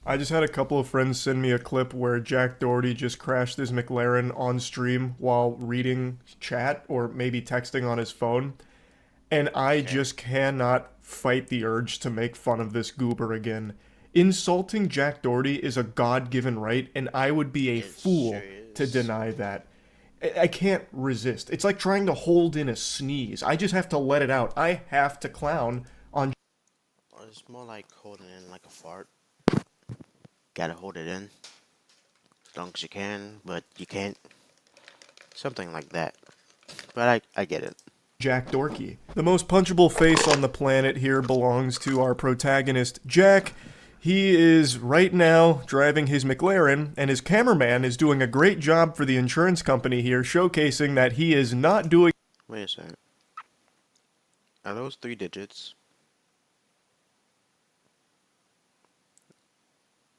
I just had a couple of friends send me a clip where Jack Doherty just crashed his McLaren on stream while reading chat or maybe texting on his phone. And I Okay. just cannot fight the urge to make fun of this goober again. Insulting Jack Doherty is a God given right, and I would be a It sure fool to is. deny that. I can't resist. It's like trying to hold in a sneeze. I just have to let it out. I have to clown on. Or it's more like holding in like a fart. Gotta hold it in as long as you can, but you can't. Something like that. But I get it. Jack Doherty. The most punchable face on the planet here belongs to our protagonist, Jack. He is right now driving his McLaren, and his cameraman is doing a great job for the insurance company here, showcasing that he is not doing. Wait a second. Are those 3 digits?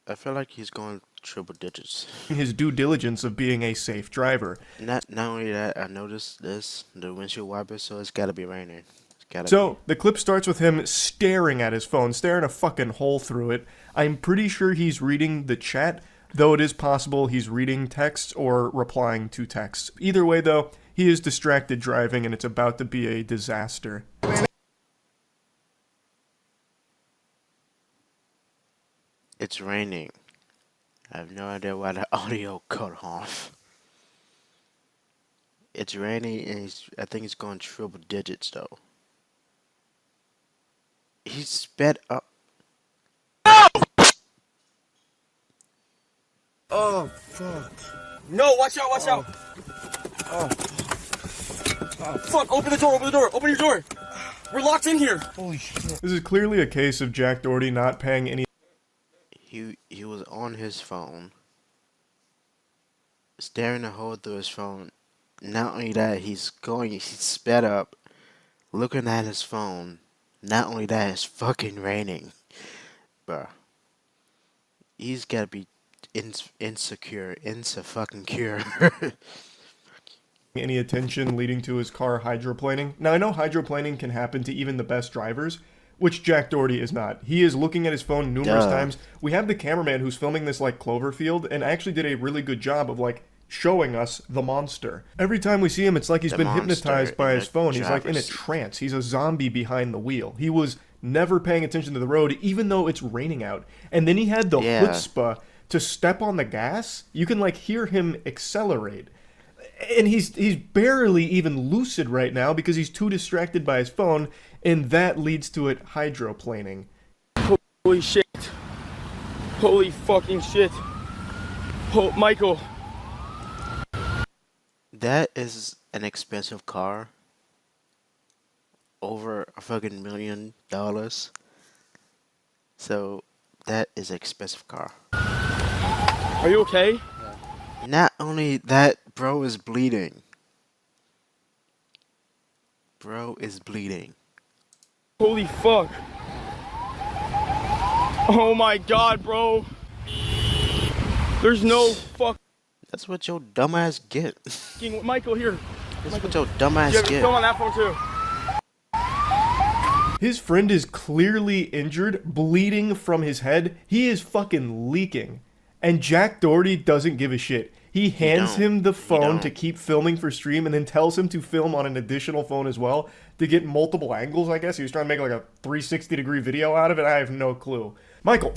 I feel like he's going triple digits. His due diligence of being a safe driver. Not only that, I noticed the windshield wiper, so it's gotta be raining. It's gotta be. So, the clip starts with him staring at his phone, staring a fucking hole through it. I'm pretty sure he's reading the chat, though it is possible he's reading texts or replying to texts. Either way, though, he is distracted driving and it's about to be a disaster. It's raining. I have no idea why the audio cut off. It's raining and I think he's going triple digits though. He sped up. Oh, fuck. No, watch out, watch out. Oh. Fuck, open the door, open your door. We're locked in here. Holy shit. This is clearly a case of Jack Doherty not paying any. He was on his phone, staring a hole through his phone. Not only that, he sped up, looking at his phone. Not only that, it's fucking raining. Bruh. He's gotta be insecure, fucking cure. Any attention leading to his car hydroplaning. Now, I know hydroplaning can happen to even the best drivers, which Jack Doherty is not. He is looking at his phone numerous times. We have the cameraman who's filming this like Cloverfield and actually did a really good job of like showing us the monster. Every time we see him, it's like he's The been monster hypnotized by in his the phone. He's like in a driver's seat. trance. He's a zombie behind the wheel. He was never paying attention to the road, even though it's raining out. And then he had the Yeah. chutzpah to step on the gas. You can like hear him accelerate. And he's barely even lucid right now because he's too distracted by his phone, and that leads to it hydroplaning. Holy shit. Holy fucking shit. Oh, Michael. That is an expensive car. Over a fucking $1 million. So that is an expensive car. Are you okay? Not only that, bro is bleeding. Bro is bleeding. Holy fuck. Oh my god, bro. There's no fucking That's what your dumbass get. Michael here. That's what your You dumbass have get. film on that phone too. His friend is clearly injured, bleeding from his head. He is fucking leaking. And Jack Doherty doesn't give a shit. He hands don't. him the He phone to don't. keep filming for stream and then tells him to film on an additional phone as well to get multiple angles, I guess. He was trying to make like a 360-degree video out of it. I have no clue. Michael,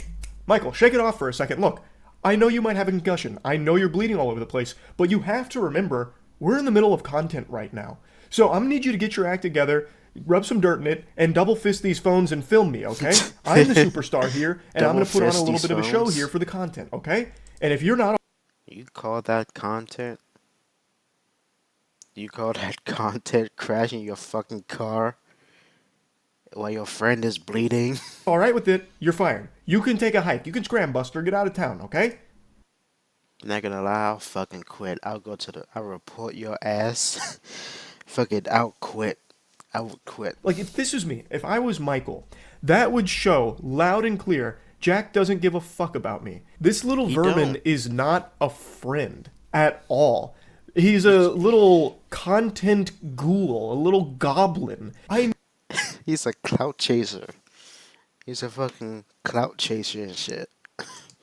shake it off for a second. Look, I know you might have a concussion. I know you're bleeding all over the place. But you have to remember, we're in the middle of content right now. So I'm going to need you to get your act together, rub some dirt in it, and double fist these phones and film me, okay? I'm the superstar here, and I'm Double going to put on a fist little these bit of a show phones? here for the content, okay? And if you're not You call that content? You call that content crashing your fucking car while your friend is bleeding? all right with it, you're fired. You can take a hike. You can scram, Buster. Get out of town, okay? Not gonna lie, I'll fucking quit. I'll report your ass. Fucking, I'll quit. I would quit. Like, if this was me, if I was Michael, that would show loud and clear Jack doesn't give a fuck about me. This little He vermin don't. is not a friend at all. He's a little content ghoul, a little goblin. He's a clout chaser. He's a fucking clout chaser and shit.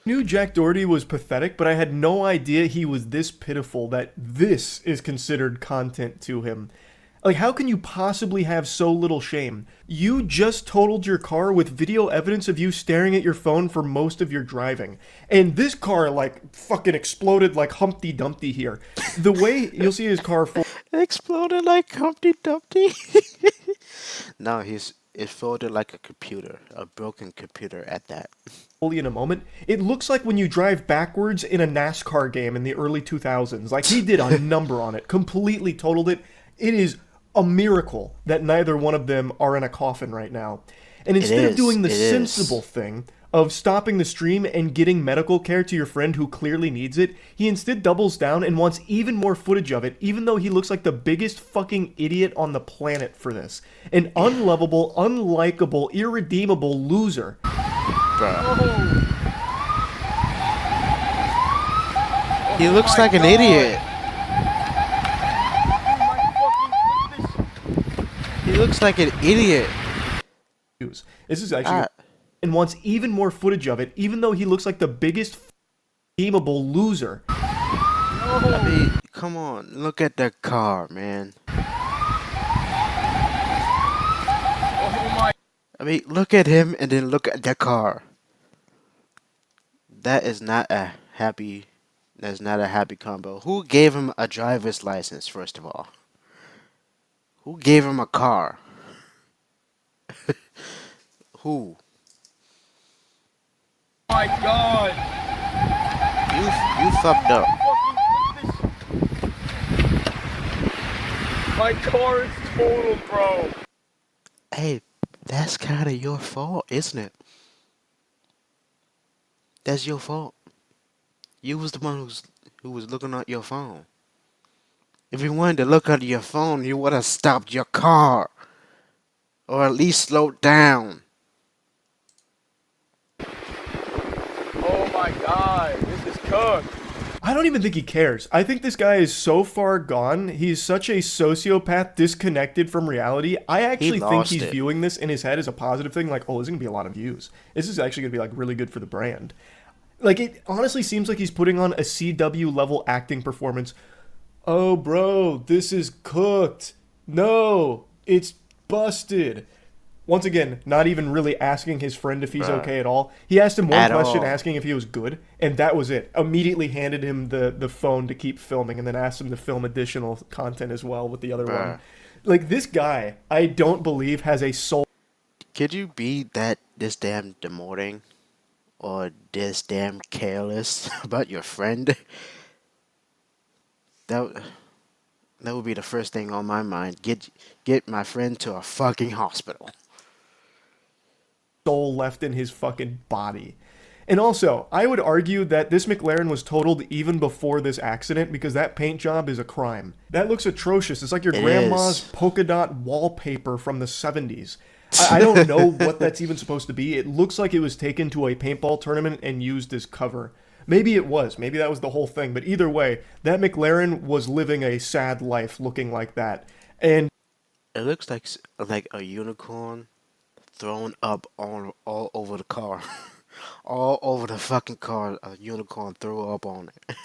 Knew Jack Doherty was pathetic, but I had no idea he was this pitiful that this is considered content to him. Like, how can you possibly have so little shame? You just totaled your car with video evidence of you staring at your phone for most of your driving. And this car, like, fucking exploded like Humpty Dumpty here. The way you'll see his car It exploded like Humpty Dumpty. No, it folded like a computer, a broken computer at that. fully in a moment, it looks like when you drive backwards in a NASCAR game in the early 2000s. Like, he did a number on it, completely totaled it. It is a miracle that neither one of them are in a coffin right now. And instead of doing the sensible thing of stopping the stream and getting medical care to your friend who clearly needs it, he instead doubles down and wants even more footage of it, even though he looks like the biggest fucking idiot on the planet for this. An unlovable, unlikable, irredeemable loser. He looks like an idiot. He looks like an idiot. This is actually... and wants even more footage of it, even though he looks like the biggest gameable loser. I mean, come on, look at the car, man. I mean, look at him and then look at the car. That is not a happy. That's not a happy combo. Who gave him a driver's license, first of all? Who gave him a car? Who? My God! You fucked up. My car is totaled, bro. Hey, that's kind of your fault, isn't it? That's your fault. You was the one who was looking at your phone. If you wanted to look at your phone, you would have stopped your car. Or at least slowed down. Oh my God, this is cooked. I don't even think he cares. I think this guy is so far gone. He's such a sociopath disconnected from reality. I actually think he's viewing this in his head as a positive thing. Like, oh, this is going to be a lot of views. This is actually going to be like really good for the brand. Like, it honestly seems like he's putting on a CW level acting performance. Oh, bro, this is cooked. No, it's busted. Once again, not even really asking his friend if he's okay at all. He asked him one question asking if he was good, and that was it. Immediately handed him the phone to keep filming, and then asked him to film additional content as well with the other one. Like, this guy, I don't believe has a soul. Could you be this damn demoting? Or this damn careless about your friend? That would be the first thing on my mind. Get my friend to a fucking hospital. Soul left in his fucking body. And also, I would argue that this McLaren was totaled even before this accident because that paint job is a crime. That looks atrocious. It's like your grandma's polka dot wallpaper from the 70s. I don't know what that's even supposed to be. It looks like it was taken to a paintball tournament and used as cover. Maybe it was. Maybe that was the whole thing. But either way, that McLaren was living a sad life looking like that. And it looks like a unicorn thrown up all over the car. All over the fucking car, a unicorn threw up on it.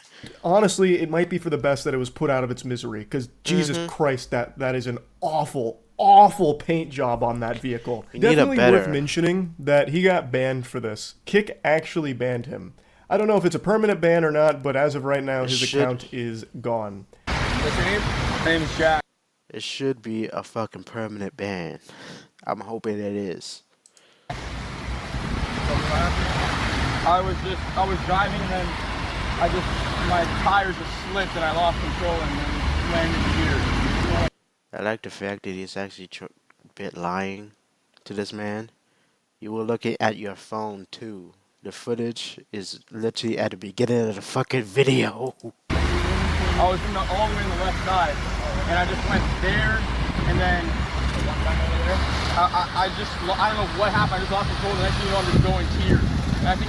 Honestly, it might be for the best that it was put out of its misery. Because Jesus Christ, that is an awful, awful paint job on that vehicle. Definitely worth mentioning that he got banned for this. Kick actually banned him. I don't know if it's a permanent ban or not, but as of right now, his account is gone. What's your name? My name is Jack. It should be a fucking permanent ban. I'm hoping it is. I was driving and then my tires just slipped and I lost control and then landed here. I like the fact that he's actually a bit lying to this man. You were looking at your phone too. The footage is literally at the beginning of the fucking video. I was all the way on the left side and I just went there and then I don't know what happened. I just lost control. The next thing you know, I'm just going here.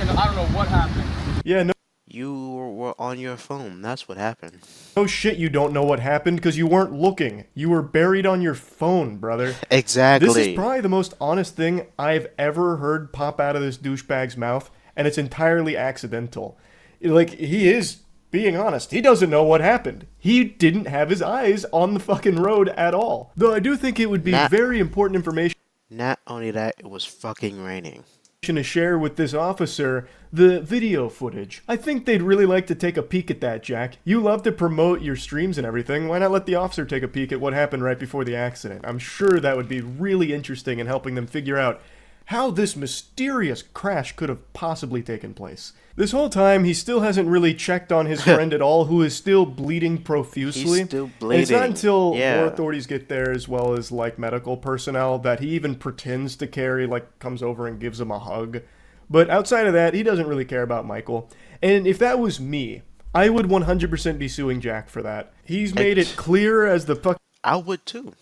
And I don't know what happened. Yeah, no. You were on your phone. That's what happened. No shit, you don't know what happened because you weren't looking. You were buried on your phone, brother. Exactly. This is probably the most honest thing I've ever heard pop out of this douchebag's mouth. and it's entirely accidental. Like, he is being honest. He doesn't know what happened. He didn't have his eyes on the fucking road at all. Though I do think it would be very important information. Not only that, it was fucking raining. To share with this officer the video footage. I think they'd really like to take a peek at that, Jack. You love to promote your streams and everything. Why not let the officer take a peek at what happened right before the accident? I'm sure that would be really interesting in helping them figure out how this mysterious crash could have possibly taken place. This whole time, he still hasn't really checked on his friend at all, who is still bleeding profusely. He's still bleeding. And it's not until more authorities get there, as well as, like, medical personnel, that he even pretends to care, like, comes over and gives him a hug. But outside of that, he doesn't really care about Michael. And if that was me, I would 100% be suing Jack for that. He's made it clear as the fuck. I would too.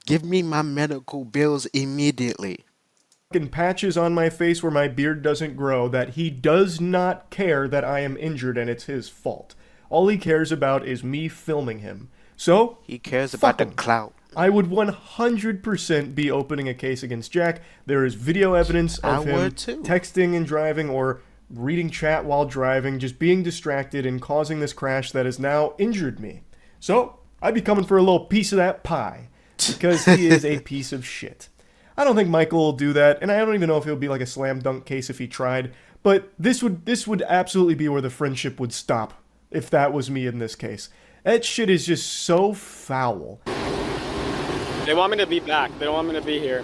Give me my medical bills immediately. Patches on my face where my beard doesn't grow that he does not care that I am injured and it's his fault. All he cares about is me filming him. So, he cares about the clout. I would 100% be opening a case against Jack. There is video evidence of him texting and driving or reading chat while driving, just being distracted and causing this crash that has now injured me. So, I'd be coming for a little piece of that pie. Because he is a piece of shit. I don't think Michael will do that, and I don't even know if it would be like a slam dunk case if he tried, but this would absolutely be where the friendship would stop if that was me in this case. That shit is just so foul. They want me to be back. They don't want me to be here.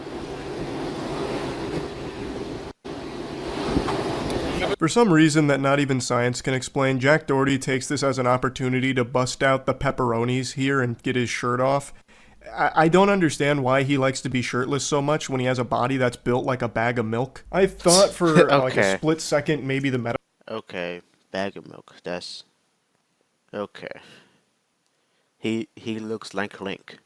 For some reason that not even science can explain, Jack Doherty takes this as an opportunity to bust out the pepperonis here and get his shirt off. I don't understand why he likes to be shirtless so much when he has a body that's built like a bag of milk. I thought for like a split second maybe the meta. Okay, bag of milk. That's okay. He looks like Link.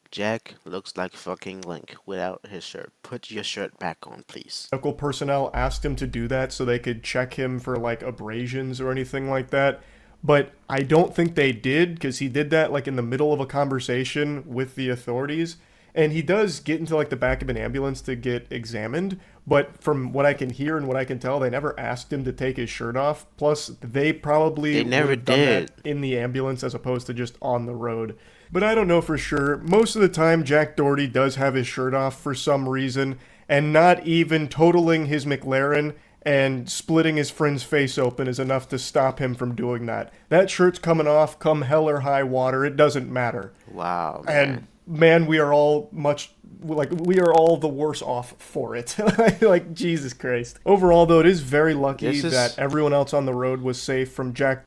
Jack looks like fucking Link without his shirt. Put your shirt back on, please. Medical personnel asked him to do that so they could check him for like abrasions or anything like that. But I don't think they did, because he did that like in the middle of a conversation with the authorities. And he does get into like the back of an ambulance to get examined. But from what I can hear and what I can tell, they never asked him to take his shirt off. Plus, they probably never done did that in the ambulance as opposed to just on the road. But I don't know for sure. Most of the time, Jack Doherty does have his shirt off for some reason. And not even totaling his McLaren and splitting his friend's face open is enough to stop him from doing that. That shirt's coming off, come hell or high water, it doesn't matter. Wow, man. And man, we are all the worse off for it. Like, Jesus Christ. Overall, though, it is very lucky that everyone else on the road was safe from Jack.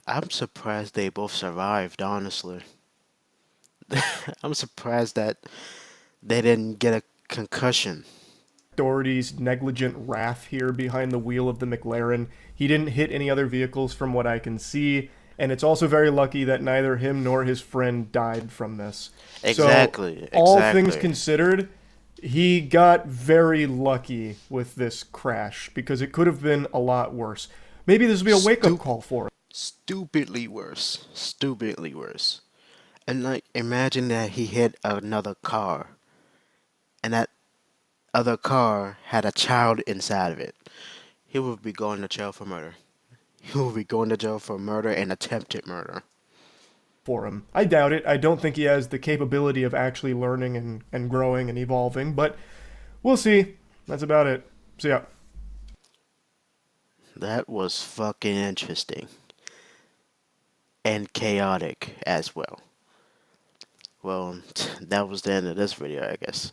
I'm surprised they both survived, honestly. I'm surprised that they didn't get a concussion. Doherty's negligent wrath here behind the wheel of the McLaren. He didn't hit any other vehicles from what I can see, and it's also very lucky that neither him nor his friend died from this. Exactly. So, all things considered, he got very lucky with this crash, because it could have been a lot worse. Maybe this will be a wake-up call for him. Stupidly worse. Stupidly worse. And, like, imagine that he hit another car, and that other car had a child inside of it. He would be going to jail for murder. He will be going to jail for murder and attempted murder. For him. I doubt it. I don't think he has the capability of actually learning and growing and evolving, but we'll see. That's about it. See ya. That was fucking interesting. And chaotic as well. Well, that was the end of this video, I guess.